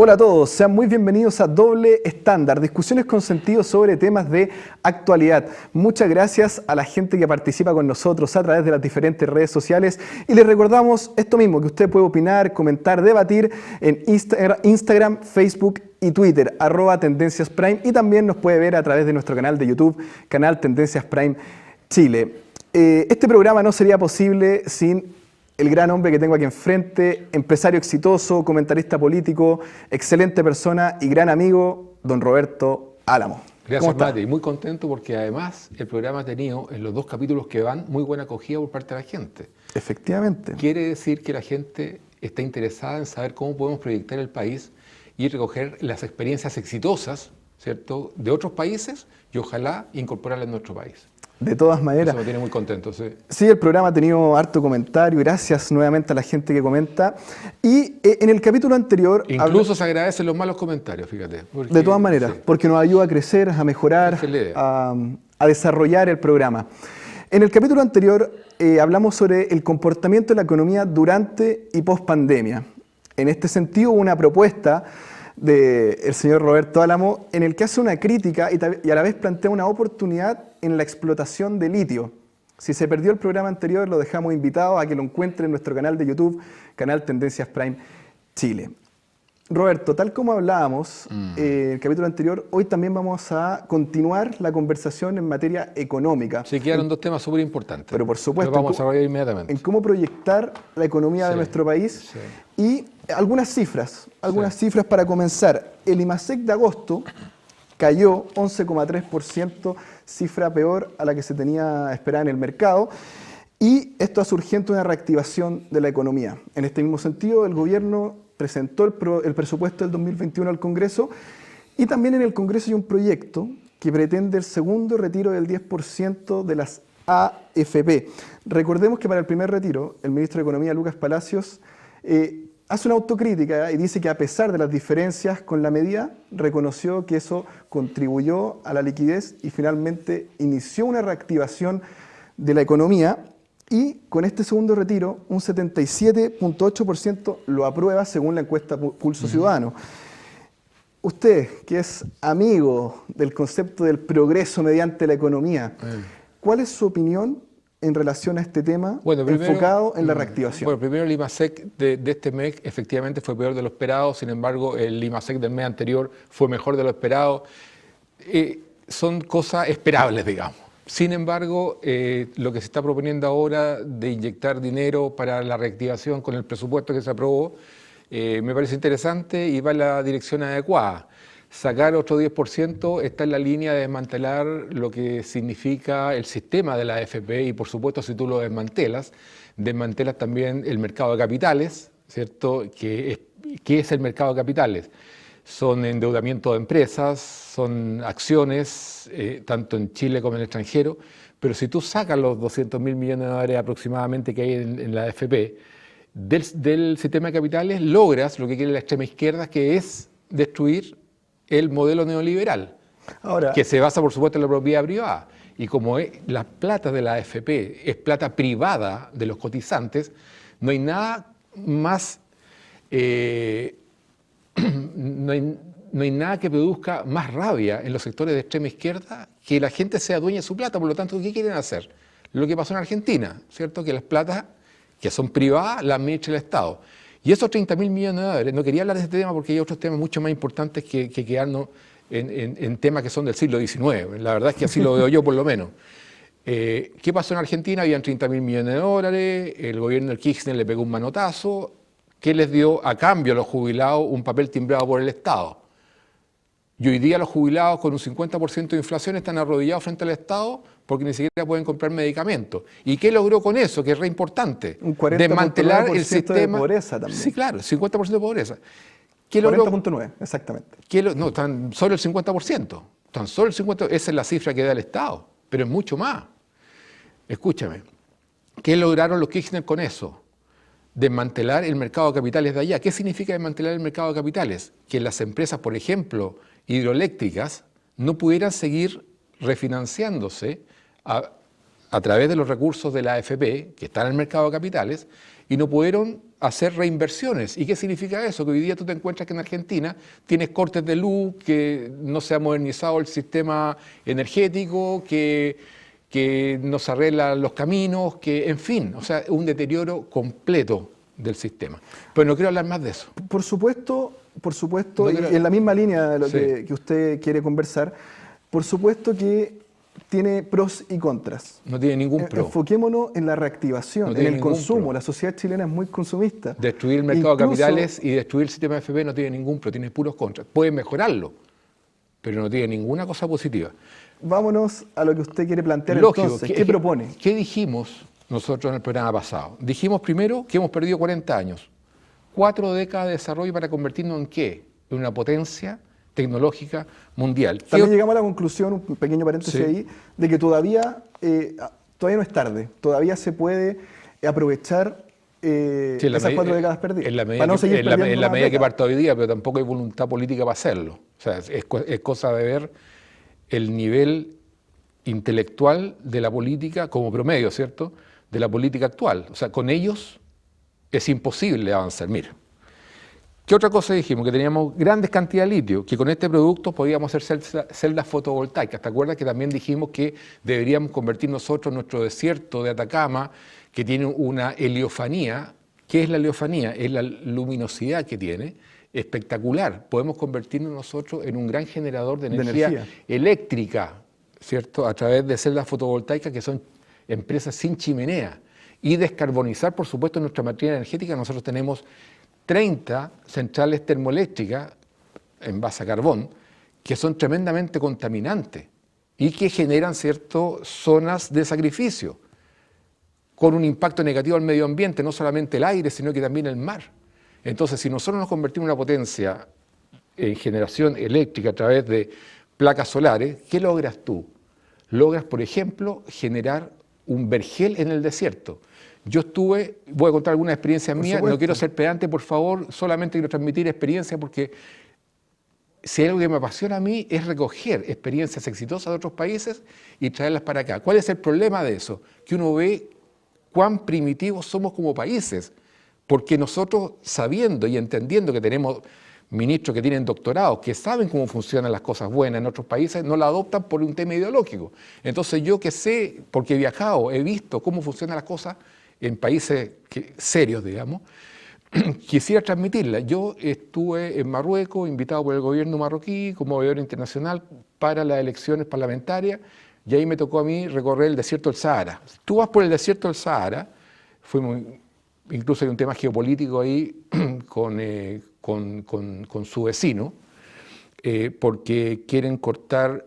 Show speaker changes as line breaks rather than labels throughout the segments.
Hola a todos, sean muy bienvenidos a Doble Estándar, discusiones con sentido sobre temas de actualidad. Muchas gracias a la gente que participa con nosotros a través de las diferentes redes sociales y les recordamos esto mismo, que usted puede opinar, comentar, debatir en Instagram, Facebook y Twitter, @TendenciasPrime, y también nos puede ver a través de nuestro canal de YouTube, canal Tendencias Prime Chile. Este programa no sería posible sin el gran hombre que tengo aquí enfrente, empresario exitoso, comentarista político, excelente persona y gran amigo, don Roberto Álamo.
Gracias, Mati. Muy contento porque además el programa ha tenido en los 2 capítulos que van muy buena acogida por parte de la gente.
Efectivamente.
Quiere decir que la gente está interesada en saber cómo podemos proyectar el país y recoger las experiencias exitosas, ¿cierto?, de otros países y ojalá incorporarlas en nuestro país.
De todas maneras.
Eso me tiene muy contento, sí.
Sí, el programa ha tenido harto comentario, gracias nuevamente a la gente que comenta. Y en el capítulo anterior...
Incluso se agradecen los malos comentarios, fíjate. Porque,
de todas maneras,
sí,
porque nos ayuda a crecer, a mejorar, a desarrollar el programa. En el capítulo anterior hablamos sobre el comportamiento de la economía durante y post pandemia. En este sentido, hubo una propuesta del señor Roberto Álamo en el que hace una crítica y a la vez plantea una oportunidad en la explotación de litio. Si se perdió el programa anterior, lo dejamos invitado a que lo encuentre en nuestro canal de YouTube, canal Tendencias Prime Chile. Roberto, tal como hablábamos en el capítulo anterior, hoy también vamos a continuar la conversación en materia económica.
Se quedaron 2 temas súper importantes.
Pero por supuesto,
los vamos a desarrollar inmediatamente.
En cómo proyectar la economía de nuestro país y algunas cifras para comenzar. El IMASEC de agosto cayó 11,3%, cifra peor a la que se tenía esperada en el mercado, y esto hace urgente una reactivación de la economía. En este mismo sentido, el gobierno presentó el presupuesto del 2021 al Congreso, y también en el Congreso hay un proyecto que pretende el segundo retiro del 10% de las AFP. Recordemos que para el primer retiro, el ministro de Economía, Lucas Palacios, hace una autocrítica y dice que a pesar de las diferencias con la medida, reconoció que eso contribuyó a la liquidez y finalmente inició una reactivación de la economía, y con este segundo retiro un 77,8% lo aprueba según la encuesta Pulso Ciudadano. Usted, que es amigo del concepto del progreso mediante la economía, ¿cuál es su opinión en relación a este tema enfocado en la reactivación?
Bueno, primero el IMASEC de este mes efectivamente fue peor de lo esperado, sin embargo el IMASEC del mes anterior fue mejor de lo esperado. Son cosas esperables, digamos. Sin embargo, lo que se está proponiendo ahora de inyectar dinero para la reactivación con el presupuesto que se aprobó, me parece interesante y va en la dirección adecuada. Sacar otro 10% está en la línea de desmantelar lo que significa el sistema de la AFP y, por supuesto, si tú lo desmantelas también el mercado de capitales, ¿cierto? ¿Qué es el mercado de capitales? Son endeudamiento de empresas, son acciones, tanto en Chile como en el extranjero, pero si tú sacas los 200.000 millones de dólares aproximadamente que hay en la AFP del sistema de capitales, logras lo que quiere la extrema izquierda, que es destruir el modelo neoliberal, que se basa, por supuesto, en la propiedad privada. Y como la plata de la AFP es plata privada de los cotizantes, no hay nada más... no hay nada que produzca más rabia en los sectores de extrema izquierda que la gente sea dueña de su plata. Por lo tanto, ¿qué quieren hacer? Lo que pasó en Argentina, ¿cierto? Que las platas que son privadas las administra el Estado. Y esos 30.000 millones de dólares, no quería hablar de este tema porque hay otros temas mucho más importantes que quedarnos en temas que son del siglo XIX. La verdad es que así lo veo yo, por lo menos. ¿Qué pasó en Argentina? Habían 30.000 millones de dólares, el gobierno del Kirchner le pegó un manotazo. ¿Qué les dio a cambio a los jubilados? Un papel timbrado por el Estado. Y hoy día los jubilados con un 50% de inflación están arrodillados frente al Estado porque ni siquiera pueden comprar medicamentos. ¿Y qué logró con eso? Que es re importante.
Un 40%
desmantelar el sistema
de pobreza también.
Sí, claro, 50% de pobreza.
40,9, exactamente.
No, tan solo el 50%. Tan solo el 50%. Esa es la cifra que da el Estado. Pero es mucho más. Escúchame. ¿Qué lograron los Kirchner con eso? Desmantelar el mercado de capitales de allá. ¿Qué significa desmantelar el mercado de capitales? Que las empresas, por ejemplo, hidroeléctricas, no pudieran seguir refinanciándose a través de los recursos de la AFP, que están en el mercado de capitales, y no pudieron hacer reinversiones. ¿Y qué significa eso? Que hoy día tú te encuentras que en Argentina tienes cortes de luz, que no se ha modernizado el sistema energético, que no se arreglan los caminos, que, en fin, o sea, un deterioro completo del sistema. Pero no quiero hablar más de eso.
Por supuesto,
No
y
quiero-
en la misma línea de lo
Sí.
que usted quiere conversar, por supuesto que tiene pros y contras.
No tiene ningún pro.
Enfoquémonos en la reactivación,
No
en
tiene
el
ningún
consumo.
pro.
La sociedad chilena es muy consumista.
Destruir el mercado de
Incluso,
capitales y destruir el sistema de FP no tiene ningún pro, tiene puros contras. Puede mejorarlo, pero no tiene ninguna cosa positiva.
Vámonos a lo que usted quiere plantear
Lógico.
entonces. ¿Qué propone?
¿Qué dijimos nosotros en el programa pasado? Dijimos primero que hemos perdido 40 años, 4 décadas de desarrollo para convertirnos en ¿qué? En una potencia tecnológica mundial.
También llegamos a la conclusión, un pequeño paréntesis
Sí.
ahí, de que todavía no es tarde. Todavía se puede aprovechar
Sí, en la
esas
medida-
4 décadas perdidas.
En la medida,
para no seguir
en la
perdiendo más
medida que
décadas.
parta hoy día, pero tampoco hay voluntad política para hacerlo. O sea, es cosa de ver el nivel intelectual de la política como promedio, ¿cierto? De la política actual. O sea, con ellos es imposible avanzar. Mira, ¿qué otra cosa dijimos? Que teníamos grandes cantidades de litio, que con este producto podíamos hacer celdas fotovoltaicas. ¿Te acuerdas que también dijimos que deberíamos convertir nosotros nuestro desierto de Atacama, que tiene una heliofanía? ¿Qué es la heliofanía? Es la luminosidad que tiene, espectacular. Podemos convertirnos nosotros en un gran generador de energía eléctrica, ¿cierto? A través de celdas fotovoltaicas que son empresas sin chimenea. Y descarbonizar, por supuesto, nuestra materia energética. Nosotros tenemos 30 centrales termoeléctricas en base a carbón que son tremendamente contaminantes y que generan ciertas zonas de sacrificio con un impacto negativo al medio ambiente, no solamente el aire, sino que también el mar. Entonces, si nosotros nos convertimos en una potencia en generación eléctrica a través de placas solares, ¿qué logras tú? Logras, por ejemplo, generar un vergel en el desierto. Yo voy a contar algunas experiencias mías, no quiero ser pedante, por favor, solamente quiero transmitir experiencias porque si hay algo que me apasiona a mí es recoger experiencias exitosas de otros países y traerlas para acá. ¿Cuál es el problema de eso? Que uno ve cuán primitivos somos como países, porque nosotros sabiendo y entendiendo que tenemos ministros que tienen doctorados, que saben cómo funcionan las cosas buenas en otros países, no la adoptan por un tema ideológico. Entonces yo que sé, porque he viajado, he visto cómo funcionan las cosas en países serios, digamos, quisiera transmitirla. Yo estuve en Marruecos, invitado por el gobierno marroquí como veedor internacional para las elecciones parlamentarias, y ahí me tocó a mí recorrer el desierto del Sahara. Tú vas por el desierto del Sahara, incluso hay un tema geopolítico ahí con su vecino, porque quieren cortar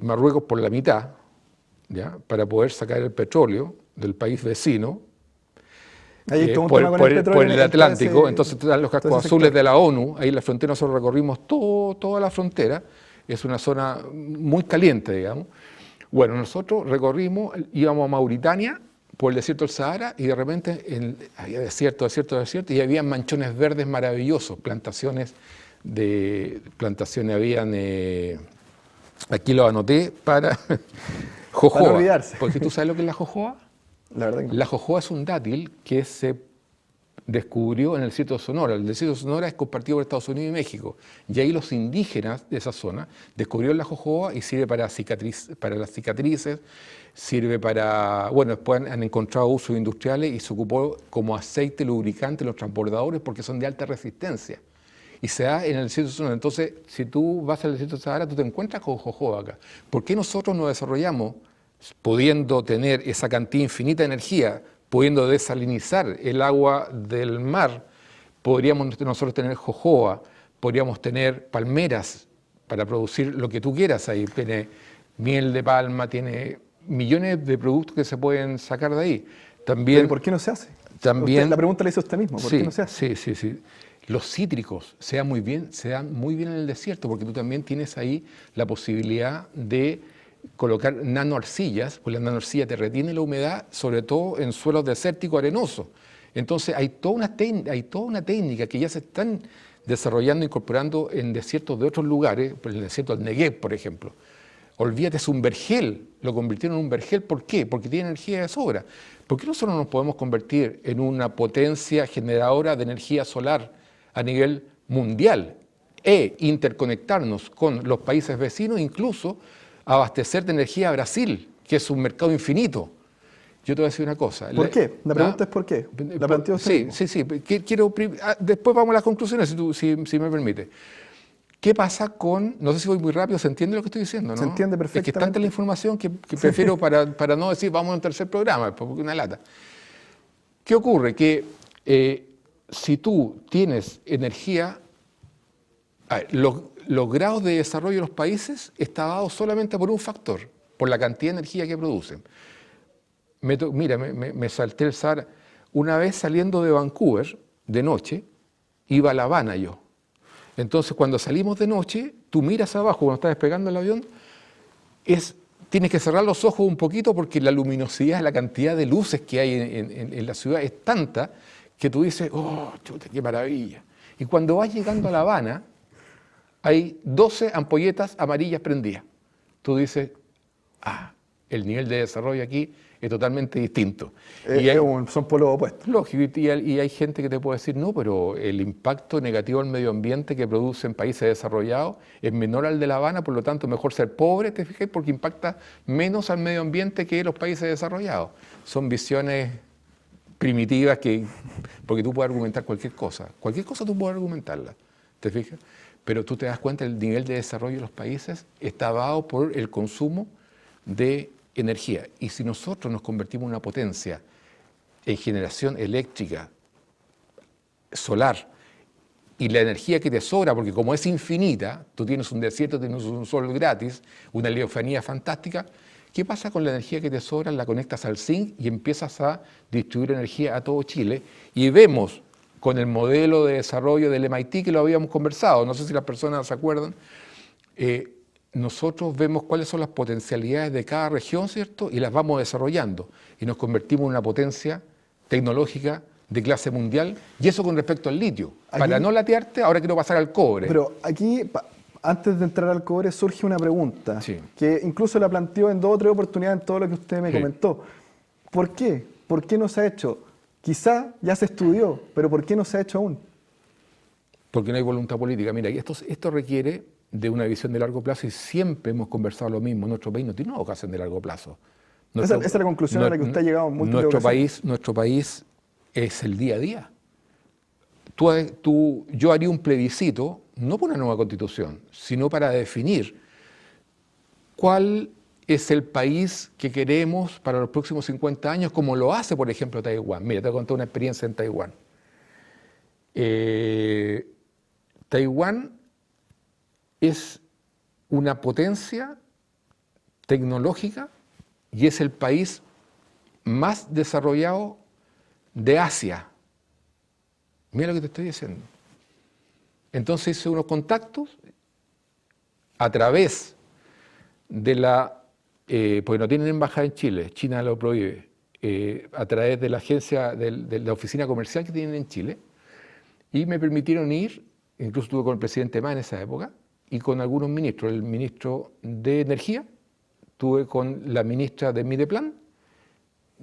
Marruecos por la mitad, ¿ya? Para poder sacar el petróleo del país vecino por el Atlántico. Entonces están los cascos azules de la ONU, ahí en la frontera nosotros recorrimos toda la frontera, es una zona muy caliente, digamos. Bueno, nosotros recorrimos, íbamos a Mauritania por el desierto del Sahara y de repente había desierto, y había manchones verdes maravillosos, plantaciones habían, aquí lo anoté, para jojoba.
Para no olvidarse.
Porque tú sabes lo que es la jojoba.
La verdad que no.
La jojoba es un dátil que se descubrió en el desierto de Sonora. El desierto de Sonora es compartido por Estados Unidos y México. Y ahí los indígenas de esa zona descubrieron la jojoba y sirve para las cicatrices, sirve para... Bueno, después han encontrado usos industriales y se ocupó como aceite lubricante en los transbordadores porque son de alta resistencia. Y se da en el desierto de Sonora. Entonces, si tú vas al desierto de Sahara, tú te encuentras con jojoba acá. ¿Por qué nosotros nos desarrollamos pudiendo tener esa cantidad infinita de energía, pudiendo desalinizar el agua del mar? Podríamos nosotros tener jojoba, podríamos tener palmeras para producir lo que tú quieras ahí. Tiene miel de palma, tiene millones de productos que se pueden sacar de ahí. También,
¿Pero por qué no se hace?
También,
la pregunta la hizo usted mismo, ¿por qué no se hace?
Sí. Los cítricos se dan muy bien en el desierto, porque tú también tienes ahí la posibilidad de colocar nanoarcillas, pues la nanoarcilla te retiene la humedad, sobre todo en suelos desérticos arenosos. Entonces hay toda una técnica que ya se están desarrollando, incorporando en desiertos de otros lugares, por el desierto del Negev, por ejemplo. Olvídate, es un vergel, lo convirtieron en un vergel. ¿Por qué? Porque tiene energía de sobra. ¿Por qué nosotros nos podemos convertir en una potencia generadora de energía solar a nivel mundial e interconectarnos con los países vecinos, incluso abastecer de energía a Brasil, que es un mercado infinito? Yo te voy a decir una cosa.
¿Por qué? La pregunta es ¿por qué? La planteó usted.
Sí. Después vamos a las conclusiones, si me permite. ¿Qué pasa con, no sé si voy muy rápido, se entiende lo que estoy diciendo, ¿no?
Se entiende perfectamente.
Es que es tanta la información que prefiero para no decir vamos a un tercer programa, porque es una lata. ¿Qué ocurre? Que si tú tienes energía, los grados de desarrollo de los países están dados solamente por un factor, por la cantidad de energía que producen. Mira, me salté el Sahara. Una vez saliendo de Vancouver, de noche, iba a La Habana yo. Entonces, cuando salimos de noche, tú miras abajo, cuando estás despegando el avión, tienes que cerrar los ojos un poquito porque la luminosidad, la cantidad de luces que hay en la ciudad es tanta que tú dices, oh, chuta, qué maravilla. Y cuando vas llegando a La Habana, hay 12 ampolletas amarillas prendidas. Tú dices, el nivel de desarrollo aquí es totalmente distinto.
Son polos opuestos.
Lógico, y hay gente que te puede decir, no, pero el impacto negativo al medio ambiente que producen países desarrollados es menor al de La Habana, por lo tanto mejor ser pobre, ¿te fijas? Porque impacta menos al medio ambiente que los países desarrollados. Son visiones primitivas porque tú puedes argumentar cualquier cosa tú puedes argumentarla, ¿te fijas? Pero tú te das cuenta, el nivel de desarrollo de los países está dado por el consumo de energía. Y si nosotros nos convertimos en una potencia en generación eléctrica solar y la energía que te sobra, porque como es infinita, tú tienes un desierto, tienes un sol gratis, una heliofanía fantástica, ¿qué pasa con la energía que te sobra? La conectas al zinc y empiezas a distribuir energía a todo Chile y vemos con el modelo de desarrollo del MIT que lo habíamos conversado, no sé si las personas se acuerdan, nosotros vemos cuáles son las potencialidades de cada región, ¿cierto? Y las vamos desarrollando y nos convertimos en una potencia tecnológica de clase mundial, y eso con respecto al litio. Para no latearte, ahora quiero pasar al cobre.
Pero aquí, antes de entrar al cobre, surge una pregunta, que incluso la planteó en 2 o 3 oportunidades en todo lo que usted me comentó. ¿Por qué? ¿Por qué no se ha hecho? Quizá ya se estudió, pero ¿por qué no se ha hecho aún?
Porque no hay voluntad política. Mira, esto requiere de una visión de largo plazo y siempre hemos conversado lo mismo. Nuestro país no tiene una vocación de largo plazo.
Esa es la conclusión a la que usted ha llegado en múltiples ocasiones.
Nuestro país es el día a día. Yo haría un plebiscito, no por una nueva constitución, sino para definir cuál es el país que queremos para los próximos 50 años, como lo hace, por ejemplo, Taiwán. Mira, te voy a contar una experiencia en Taiwán. Taiwán es una potencia tecnológica y es el país más desarrollado de Asia. Mira lo que te estoy diciendo. Entonces hice unos contactos a través de porque no tienen embajada en Chile, China lo prohíbe, a través de la agencia, de la oficina comercial que tienen en Chile, y me permitieron ir, incluso estuve con el presidente Ma en esa época, y con algunos ministros, el ministro de Energía, estuve con la ministra de Mideplan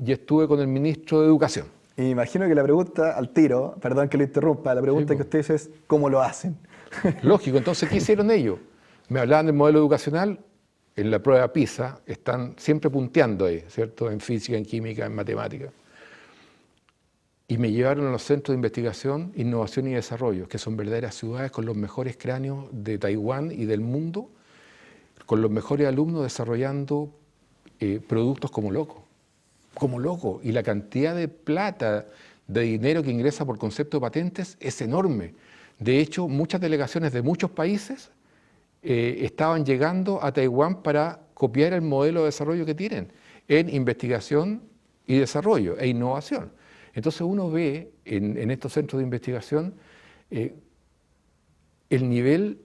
y estuve con el ministro de Educación.
Y imagino que la pregunta al tiro, perdón que lo interrumpa, la pregunta que usted dice es ¿cómo lo hacen?
Lógico, entonces ¿qué hicieron ellos? Me hablaban del modelo educacional, en la prueba PISA están siempre punteando ahí, ¿cierto? En física, en química, en matemática. Y me llevaron a los centros de investigación, innovación y desarrollo, que son verdaderas ciudades con los mejores cráneos de Taiwán y del mundo, con los mejores alumnos desarrollando productos como loco. Y la cantidad de plata, de dinero que ingresa por concepto de patentes es enorme. De hecho, muchas delegaciones de muchos países estaban llegando a Taiwán para copiar el modelo de desarrollo que tienen en investigación y desarrollo e innovación. Entonces uno ve en estos centros de investigación el nivel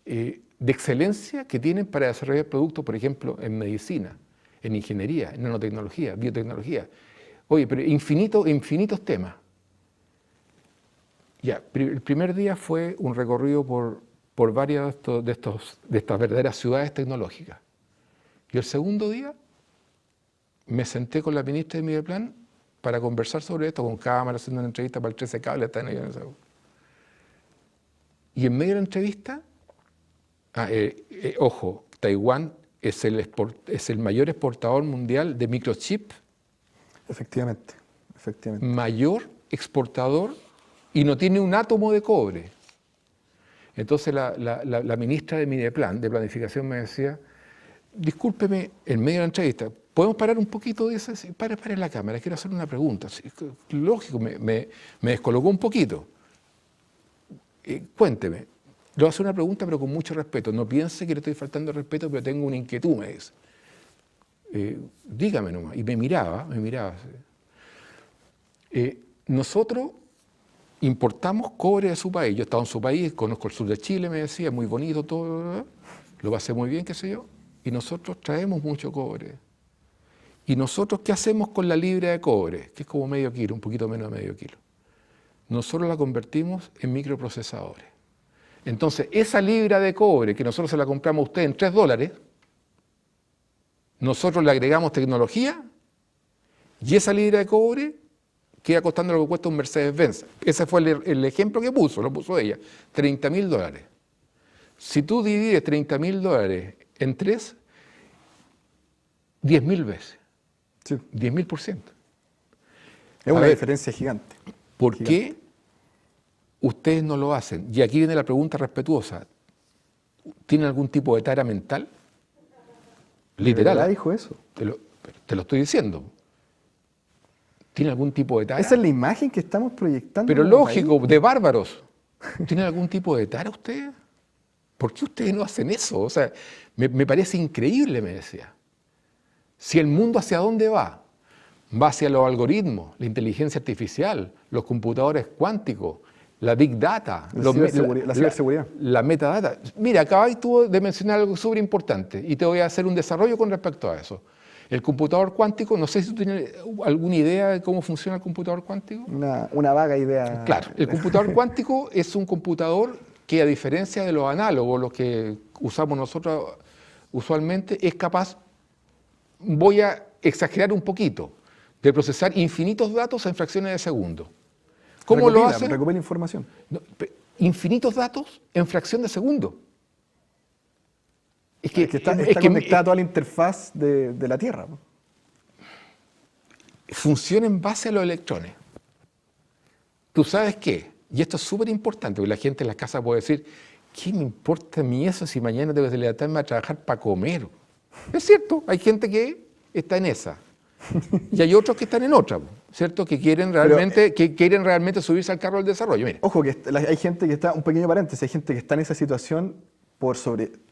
de excelencia que tienen para desarrollar productos, por ejemplo, en medicina, en ingeniería, en nanotecnología, biotecnología. Oye, pero infinitos temas. Ya, el primer día fue un recorrido por por varias de estas verdaderas ciudades tecnológicas. Y el segundo día me senté con la ministra de Mideplan para conversar sobre esto, con cámara, haciendo una entrevista para el 13 Cable. Y en medio de la entrevista, ojo, Taiwán es el mayor exportador mundial de microchip.
Efectivamente.
Mayor exportador y no tiene un átomo de cobre. Entonces la ministra de Mideplan, de Planificación, me decía, discúlpeme, en medio de la entrevista, ¿podemos parar un poquito de eso? Para la cámara, quiero hacer una pregunta. Sí, lógico, me descolocó un poquito. Cuénteme, le voy a hacer una pregunta, pero con mucho respeto. No piense que le estoy faltando respeto, pero tengo una inquietud, me dice. Dígame nomás. Y me miraba. Nosotros importamos cobre de su país. Yo he estado en su país, conozco el sur de Chile, me decía, muy bonito todo, lo pasé muy bien, qué sé yo. Y nosotros traemos mucho cobre. ¿Y nosotros qué hacemos con la libra de cobre? Que es como medio kilo, un poquito menos de medio kilo. Nosotros la convertimos en microprocesadores. Entonces, esa libra de cobre que nosotros se la compramos a usted en $3, nosotros le agregamos tecnología y esa libra de cobre queda costando lo que cuesta un Mercedes-Benz. Ese fue el ejemplo que lo puso ella, $30.000. Si tú divides $30.000 en 3, 10.000 veces.
Sí.
10.000%.
Es una diferencia gigante.
¿Por qué ustedes no lo hacen? Y aquí viene la pregunta respetuosa. ¿Tienen algún tipo de tara mental? Literal.
¿Verdad dijo eso?
Te lo estoy diciendo. ¿Tiene algún tipo de tara?
Esa es la imagen que estamos proyectando.
Pero lógico, de bárbaros. ¿Tienen algún tipo de tara ustedes? ¿Por qué ustedes no hacen eso? O sea, me parece increíble, me decía. Si el mundo hacia dónde va, va hacia los algoritmos, la inteligencia artificial, los computadores cuánticos, la big data,
la ciberseguridad.
La metadata. Mira, acabáis tú de mencionar algo súper importante y te voy a hacer un desarrollo con respecto a eso. El computador cuántico, no sé si tú tienes alguna idea de cómo funciona el computador cuántico.
Una vaga idea.
Claro, el computador cuántico es un computador que, a diferencia de los análogos, los que usamos nosotros usualmente, es capaz, voy a exagerar un poquito, de procesar infinitos datos en fracciones de segundo. ¿Cómo lo hace?
Recopila información.
No, infinitos datos en fracción de segundo.
Es que está conectada a toda la interfaz de la Tierra.
Funciona en base a los electrones. ¿Tú sabes qué? Y esto es súper importante, porque la gente en las casas puede decir, ¿qué me importa a mí eso si mañana tengo que levantarme a trabajar para comer? Es cierto, hay gente que está en esa. Y hay otros que están en otra, ¿cierto? Que quieren realmente subirse al carro del desarrollo. Mira.
Ojo, que hay gente que está, un pequeño paréntesis, hay gente que está en esa situación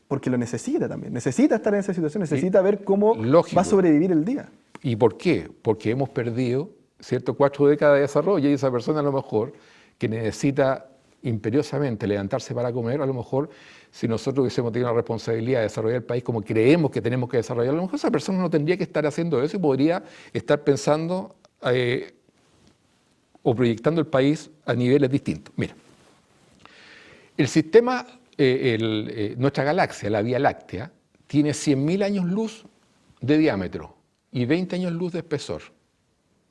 porque lo necesita también. Necesita estar en esa situación, necesita ver cómo va a sobrevivir el día.
¿Y por qué? Porque hemos perdido, ¿cierto?, 4 décadas de desarrollo y esa persona a lo mejor que necesita imperiosamente levantarse para comer, a lo mejor si nosotros hubiésemos tenido la responsabilidad de desarrollar el país como creemos que tenemos que desarrollarlo, a lo mejor esa persona no tendría que estar haciendo eso y podría estar pensando o proyectando el país a niveles distintos. Mira, el sistema, nuestra galaxia, la Vía Láctea, tiene 100.000 años luz de diámetro y 20 años luz de espesor.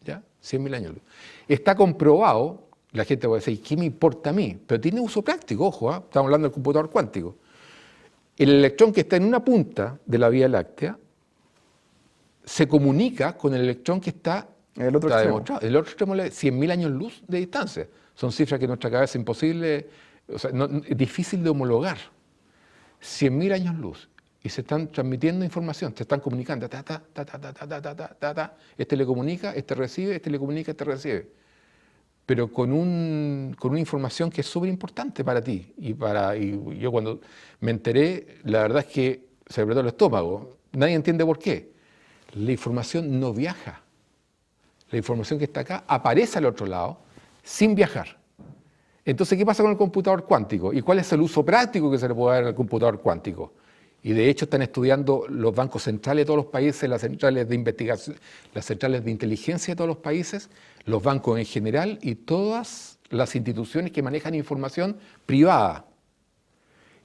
¿Ya? 100.000 años luz. Está comprobado. La gente va a decir, ¿qué me importa a mí? Pero tiene uso práctico, ojo, estamos hablando del computador cuántico. El electrón que está en una punta de la Vía Láctea se comunica con el electrón que está
en el otro extremo.
El otro extremo es 100.000 años luz de distancia. Son cifras que en nuestra cabeza es imposible, o sea, es difícil de homologar. 100.000 años luz. Y se están transmitiendo información, se están comunicando. Este le comunica, este recibe, este le comunica, este recibe. Pero con una información que es súper importante para ti. Y yo cuando me enteré, la verdad es que se me apretó el estómago. Nadie entiende por qué. La información no viaja. La información que está acá aparece al otro lado sin viajar. Entonces, ¿qué pasa con el computador cuántico? ¿Y cuál es el uso práctico que se le puede dar al computador cuántico? Y de hecho están estudiando los bancos centrales de todos los países, las centrales de investigación, las centrales de inteligencia de todos los países, los bancos en general y todas las instituciones que manejan información privada.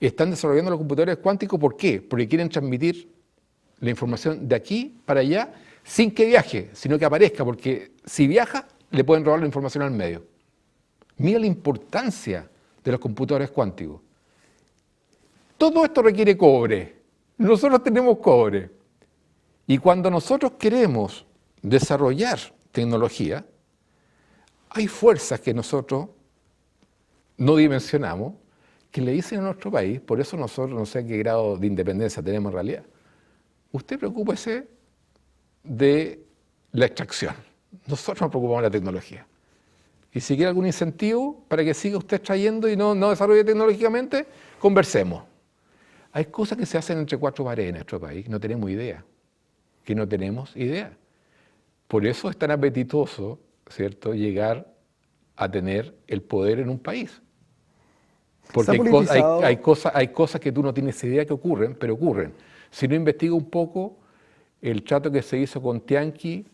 están desarrollando los computadores cuánticos. ¿Por qué? Porque quieren transmitir la información de aquí para allá sin que viaje, sino que aparezca, porque si viaja, le pueden robar la información al medio. Mira la importancia de los computadores cuánticos. Todo esto requiere cobre. Nosotros tenemos cobre. Y cuando nosotros queremos desarrollar tecnología, hay fuerzas que nosotros no dimensionamos, que le dicen a nuestro país, por eso nosotros no sé qué grado de independencia tenemos en realidad. Usted preocúpese de la extracción. Nosotros nos preocupamos de la tecnología. Y si quiere algún incentivo para que siga usted extrayendo y no desarrolle tecnológicamente, conversemos. Hay cosas que se hacen entre cuatro paredes en nuestro país, no tenemos idea. Que no tenemos idea. Por eso es tan apetitoso, ¿cierto?, llegar a tener el poder en un país. Porque hay cosas que tú no tienes idea que ocurren, pero ocurren. Si no investiga un poco el trato que se hizo con Tianqi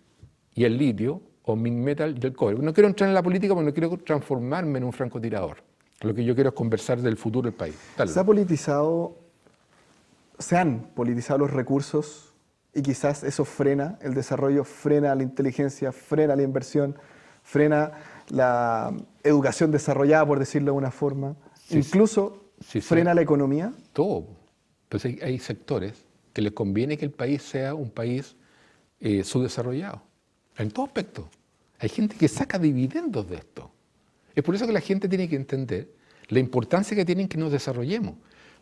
y el litio, o Minmetal y el cobre. No quiero entrar en la política porque no quiero transformarme en un francotirador. Lo que yo quiero es conversar del futuro del país.
Se han politizado los recursos y quizás eso frena el desarrollo, frena la inteligencia, frena la inversión, frena la educación desarrollada, por decirlo de una forma. Sí, incluso frena la economía.
Todo. Pues hay sectores que les conviene que el país sea un país subdesarrollado, en todo aspecto. Hay gente que saca dividendos de esto. Es por eso que la gente tiene que entender la importancia que tienen que nos desarrollemos.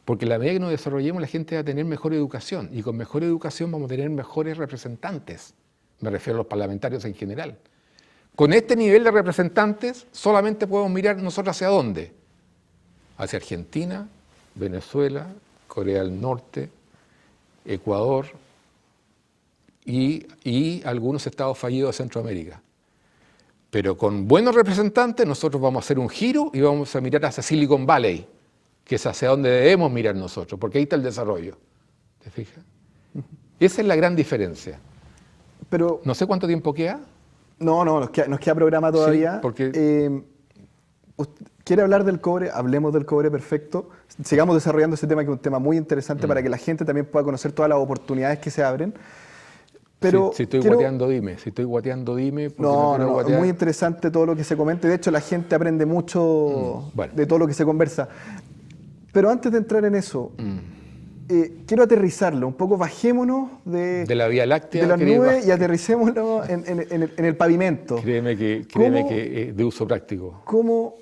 Porque a la medida que nos desarrollemos, la gente va a tener mejor educación. Y con mejor educación vamos a tener mejores representantes. Me refiero a los parlamentarios en general. Con este nivel de representantes, solamente podemos mirar nosotros hacia dónde. Hacia Argentina, Venezuela, Corea del Norte, Ecuador y algunos estados fallidos de Centroamérica. Pero con buenos representantes nosotros vamos a hacer un giro y vamos a mirar hacia Silicon Valley, que es hacia donde debemos mirar nosotros, porque ahí está el desarrollo. ¿Te fijas? Esa es la gran diferencia.
Pero,
no sé cuánto tiempo queda.
No, nos queda programa todavía.
Sí, porque...
¿Quiere hablar del cobre? Hablemos del cobre, perfecto. Sigamos desarrollando ese tema, que es un tema muy interesante para que la gente también pueda conocer todas las oportunidades que se abren. Pero
si estoy guateando, dime. Si estoy guateando, dime.
No, es muy interesante todo lo que se comenta. De hecho, la gente aprende mucho de todo lo que se conversa. Pero antes de entrar en eso, quiero aterrizarlo. Un poco bajémonos de
la Vía Láctea,
de las nubes y aterricémoslo en el pavimento.
Créeme que de uso práctico.
¿Cómo?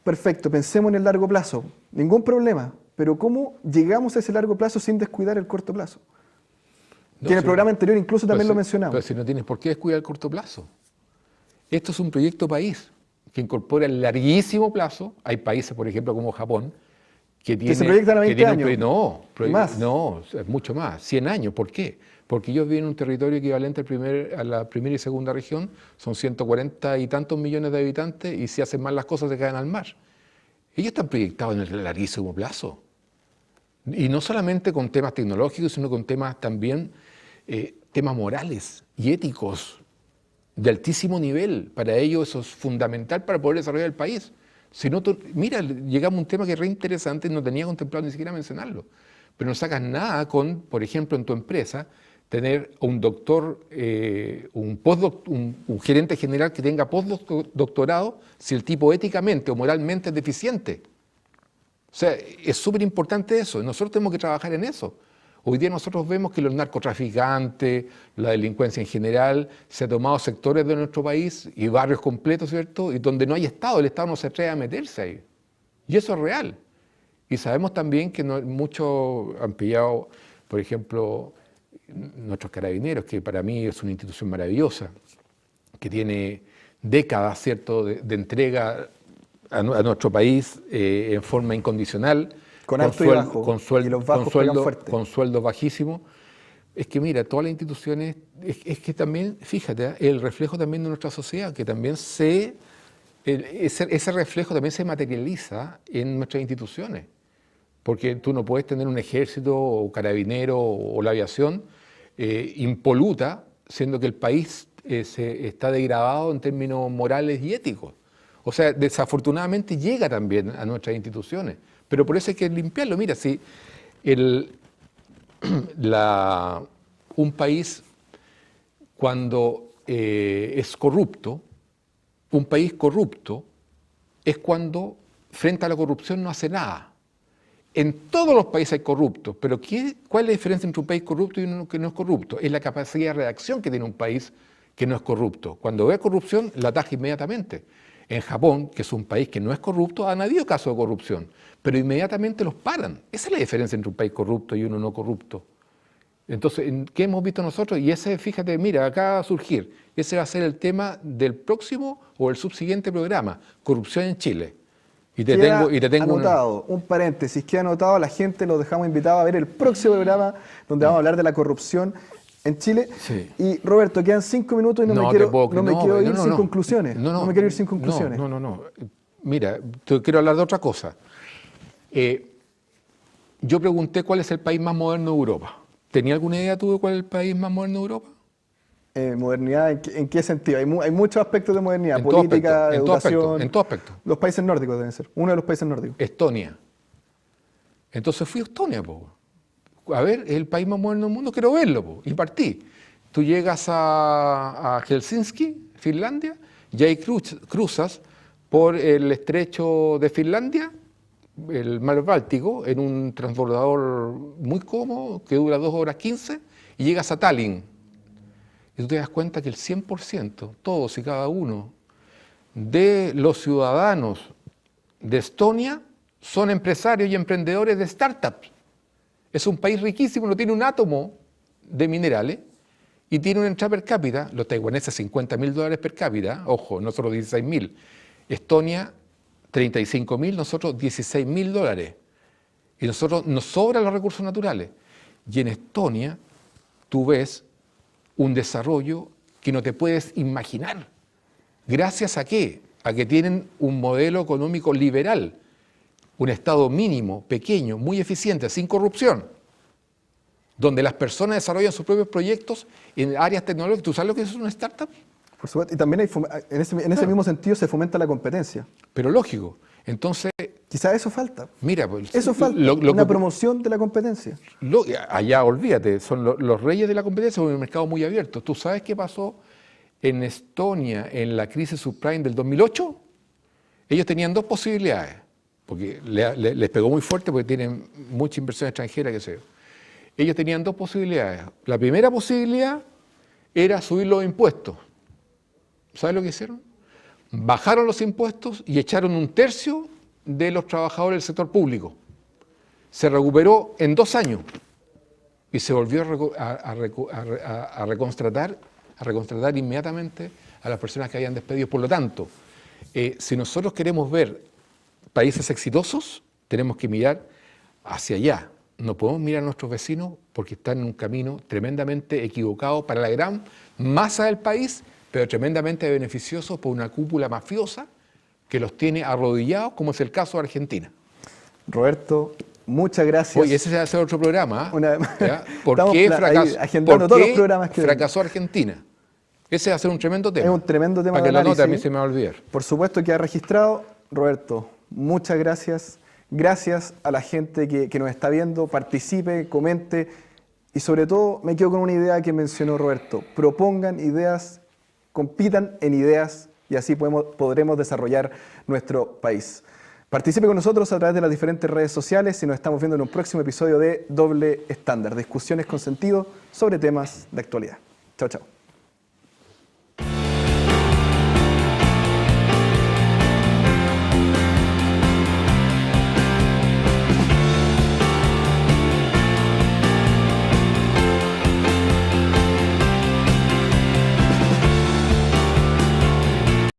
Perfecto, pensemos en el largo plazo. Ningún problema. Pero ¿cómo llegamos a ese largo plazo sin descuidar el corto plazo? Que en el programa anterior incluso también lo mencionamos.
Pero si no tienes por qué descuidar el corto plazo. Esto es un proyecto país que incorpora el larguísimo plazo. Hay países, por ejemplo, como Japón, que
se proyectan a 20 años.
¿Más? No, es mucho más, 100 años. ¿Por qué? Porque ellos viven en un territorio equivalente a la primera y segunda región, son 140 y tantos millones de habitantes, y si hacen mal las cosas se caen al mar. Ellos están proyectados en el larguísimo plazo. Y no solamente con temas tecnológicos, sino con temas también, temas morales y éticos de altísimo nivel. Para ellos eso es fundamental para poder desarrollar el país. Si no, mira, llegamos a un tema que es re interesante, no tenía contemplado ni siquiera mencionarlo. Pero no sacas nada con, por ejemplo, en tu empresa, tener un doctor, un gerente general que tenga postdoctorado si el tipo éticamente o moralmente es deficiente. O sea, es súper importante eso. Nosotros tenemos que trabajar en eso. Hoy día nosotros vemos que los narcotraficantes, la delincuencia en general, se ha tomado sectores de nuestro país y barrios completos, ¿cierto? Y donde no hay Estado, el Estado no se atreve a meterse ahí. Y eso es real. Y sabemos también que muchos han pillado, por ejemplo, nuestros carabineros, que para mí es una institución maravillosa, que tiene décadas, ¿cierto?, de entrega a nuestro país en forma incondicional,
con alto y bajo, y los bajos
con sueldos bajísimos. Es que mira, todas las instituciones, es que también, fíjate, el reflejo también de nuestra sociedad, que también ese reflejo también se materializa en nuestras instituciones. Porque tú no puedes tener un ejército o carabinero o la aviación impoluta, siendo que el país está degradado en términos morales y éticos. O sea, desafortunadamente llega también a nuestras instituciones, pero por eso hay que limpiarlo. Mira, si un país cuando es corrupto, un país corrupto es cuando frente a la corrupción no hace nada. En todos los países hay corruptos, pero ¿cuál es la diferencia entre un país corrupto y uno que no es corrupto? Es la capacidad de reacción que tiene un país que no es corrupto. Cuando ve corrupción, la ataja inmediatamente. En Japón, que es un país que no es corrupto, han habido casos de corrupción, pero inmediatamente los paran. Esa es la diferencia entre un país corrupto y uno no corrupto. Entonces, ¿qué hemos visto nosotros? Y ese, fíjate, mira, acaba de surgir. Ese va a ser el tema del próximo o el subsiguiente programa, corrupción en Chile. Y te tengo
anotado, un paréntesis, queda anotado, a la gente los dejamos invitados a ver el próximo programa donde vamos a hablar de la corrupción en Chile.
Sí.
Y Roberto, quedan 5 minutos y no me quiero ir sin conclusiones. No me quiero ir sin conclusiones.
No. Mira, te quiero hablar de otra cosa. Yo pregunté cuál es el país más moderno de Europa. ¿Tenía alguna idea tú de cuál es el país más moderno de Europa?
¿Modernidad en qué sentido? Hay muchos aspectos de modernidad, política, educación.
En todo aspecto.
Los países nórdicos deben ser, uno de los países nórdicos.
Estonia. Entonces fui a Estonia, po. A ver, es el país más moderno del mundo, quiero verlo, po. Y partí. Tú llegas a Helsinki, Finlandia, y ahí cruzas por el estrecho de Finlandia, el mar Báltico, en un transbordador muy cómodo, que dura 2 horas 15, y llegas a Tallinn. Y tú te das cuenta que el 100%, todos y cada uno, de los ciudadanos de Estonia son empresarios y emprendedores de startups. Es un país riquísimo, no tiene un átomo de minerales y tiene una entrada per cápita, los taiwaneses $50.000 per cápita, ojo, nosotros 16.000. Estonia, 35.000, nosotros $16.000. Y nosotros nos sobran los recursos naturales. Y en Estonia tú ves un desarrollo que no te puedes imaginar. ¿Gracias a qué? A que tienen un modelo económico liberal, un Estado mínimo, pequeño, muy eficiente, sin corrupción, donde las personas desarrollan sus propios proyectos en áreas tecnológicas. ¿Tú sabes lo que es una startup?
Por supuesto, y también en ese mismo sentido se fomenta la competencia.
Pero lógico. Entonces,
quizás eso falta.
Mira, pues,
eso falta, una promoción de la competencia.
Allá, olvídate, son los reyes de la competencia, un mercado muy abierto. ¿Tú sabes qué pasó en Estonia en la crisis subprime del 2008? Ellos tenían 2 posibilidades, porque les pegó muy fuerte porque tienen mucha inversión extranjera, qué sé yo. Ellos tenían 2 posibilidades. La primera posibilidad era subir los impuestos. ¿Sabes lo que hicieron? Bajaron los impuestos y echaron 1/3 de los trabajadores del sector público. Se recuperó en 2 años y se volvió a recontratar inmediatamente a las personas que habían despedido. Por lo tanto, si nosotros queremos ver países exitosos, tenemos que mirar hacia allá. No podemos mirar a nuestros vecinos porque están en un camino tremendamente equivocado para la gran masa del país, pero tremendamente beneficioso por una cúpula mafiosa que los tiene arrodillados, como es el caso de Argentina.
Roberto, muchas gracias.
Oye, ese se va a hacer otro programa.
¿Por qué
fracasó Argentina? Ese va a ser un tremendo tema.
Es un tremendo tema.
Para que lo anote, a mí se me va a olvidar.
Por supuesto, queda registrado. Roberto, muchas gracias. Gracias a la gente que nos está viendo. Participe, comente. Y sobre todo, me quedo con una idea que mencionó Roberto. Propongan ideas, compitan en ideas y así podremos desarrollar nuestro país. Participe con nosotros a través de las diferentes redes sociales y nos estamos viendo en un próximo episodio de Doble Estándar, discusiones con sentido sobre temas de actualidad. Chao, chao.